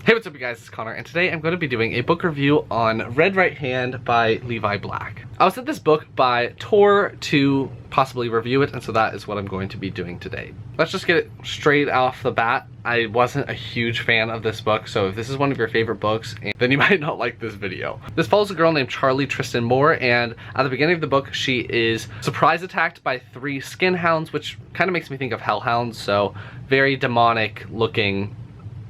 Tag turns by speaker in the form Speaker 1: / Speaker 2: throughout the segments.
Speaker 1: Hey, what's up you guys, it's Connor, and today I'm going to be doing a book review on Red Right Hand by Levi Black. I was sent this book by Tor to possibly review it, and so that is what I'm going to be doing today. Let's just get it straight off the bat. I wasn't a huge fan of this book, so if this is one of your favorite books, then you might not like this video. This follows a girl named Charlie Tristan Moore, and at the beginning of the book, she is surprise attacked by 3 skin hounds, which kind of makes me think of hellhounds, so very demonic looking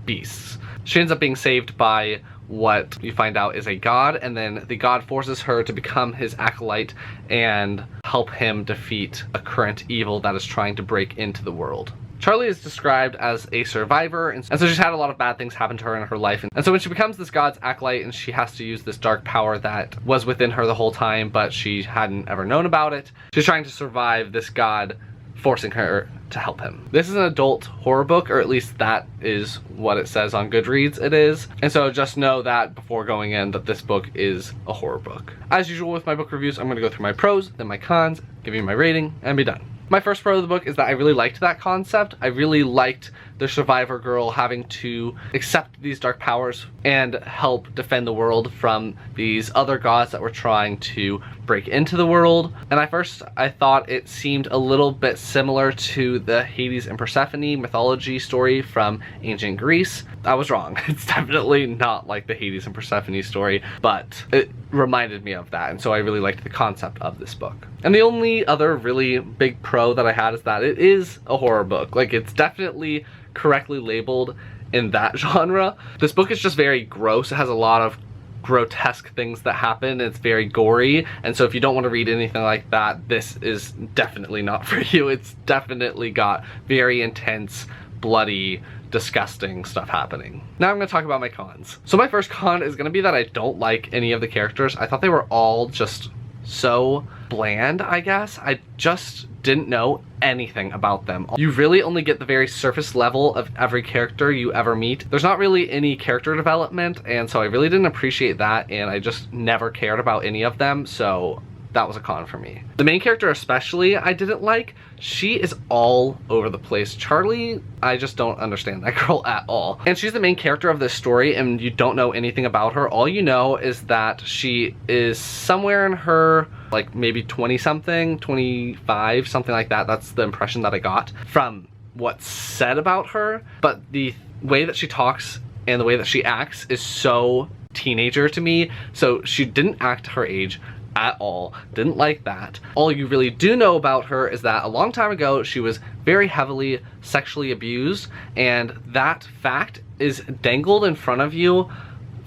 Speaker 1: beasts. She ends up being saved by what you find out is a god, and then the god forces her to become his acolyte and help him defeat a current evil that is trying to break into the world. Charlie is described as a survivor, and so she's had a lot of bad things happen to her in her life. And so when she becomes this god's acolyte and she has to use this dark power that was within her the whole time, but she hadn't ever known about it, she's trying to survive this god forcing her to help him. This is an adult horror book, or at least that is what it says on Goodreads it is. And so just know that before going in that this book is a horror book. As usual with my book reviews, I'm going to go through my pros, then my cons, give you my rating, and be done. My first pro of the book is that I really liked that concept. I really liked the survivor girl having to accept these dark powers and help defend the world from these other gods that were trying to break into the world. And at first I thought it seemed a little bit similar to the Hades and Persephone mythology story from ancient Greece. I was wrong. It's definitely not like the Hades and Persephone story, but it reminded me of that, and so I really liked the concept of this book. And the only other really big pro that I had is that it is a horror book. Like, it's definitely correctly labeled in that genre. This book is just very gross. It has a lot of grotesque things that happen. It's very gory, and so if you don't want to read anything like that, this is definitely not for you. It's definitely got very intense, bloody, disgusting stuff happening. Now I'm going to talk about my cons. So my first con is going to be that I don't like any of the characters. I thought they were all just so bland, I guess. I just didn't know anything about them. You really only get the very surface level of every character you ever meet. There's not really any character development, and so I really didn't appreciate that, and I just never cared about any of them, so that was a con for me. The main character especially I didn't like. She is all over the place. Charlie, I just don't understand that girl at all. And she's the main character of this story, and you don't know anything about her. All you know is that she is somewhere in her, like, maybe 20 something, 25, something like that. That's the impression that I got from what's said about her. But the way that she talks and the way that she acts is so teenager to me. So she didn't act her age at all. Didn't like that. All you really do know about her is that a long time ago she was very heavily sexually abused, and that fact is dangled in front of you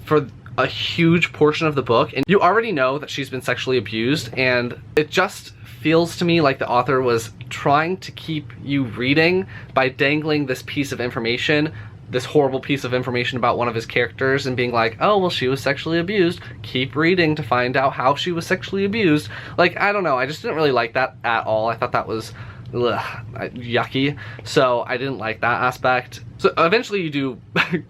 Speaker 1: for a huge portion of the book, and you already know that she's been sexually abused, and it just feels to me like the author was trying to keep you reading by dangling this piece of information, this horrible piece of information about one of his characters, and being like, oh, well, she was sexually abused. Keep reading to find out how she was sexually abused. Like, I don't know. I just didn't really like that at all. I thought that was yucky. So I didn't like that aspect. So eventually you do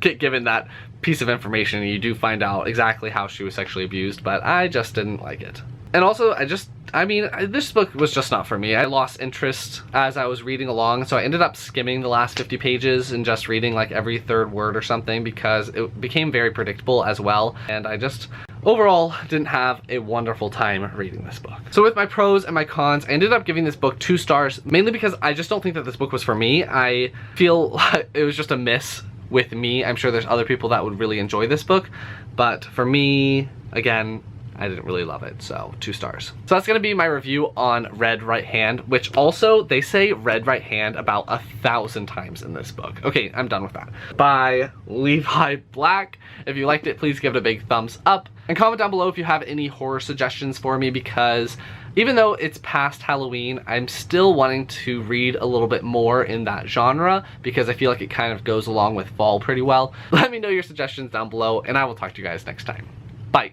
Speaker 1: get given that piece of information, and you do find out exactly how she was sexually abused, but I just didn't like it. And also, this book was just not for me. I lost interest as I was reading along, so I ended up skimming the last 50 pages and just reading like every third word or something, because it became very predictable as well, and I just overall didn't have a wonderful time reading this book. So with my pros and my cons, I ended up giving this book 2 stars, mainly because I just don't think that this book was for me. I feel like it was just a miss with me. I'm sure there's other people that would really enjoy this book, but for me, again, I didn't really love it, so 2 stars. So that's gonna be my review on Red Right Hand, which also, they say Red Right Hand about 1,000 times in this book. Okay, I'm done with that. By Levi Black. If you liked it, please give it a big thumbs up. And comment down below if you have any horror suggestions for me, because even though it's past Halloween, I'm still wanting to read a little bit more in that genre, because I feel like it kind of goes along with fall pretty well. Let me know your suggestions down below, and I will talk to you guys next time. Bye.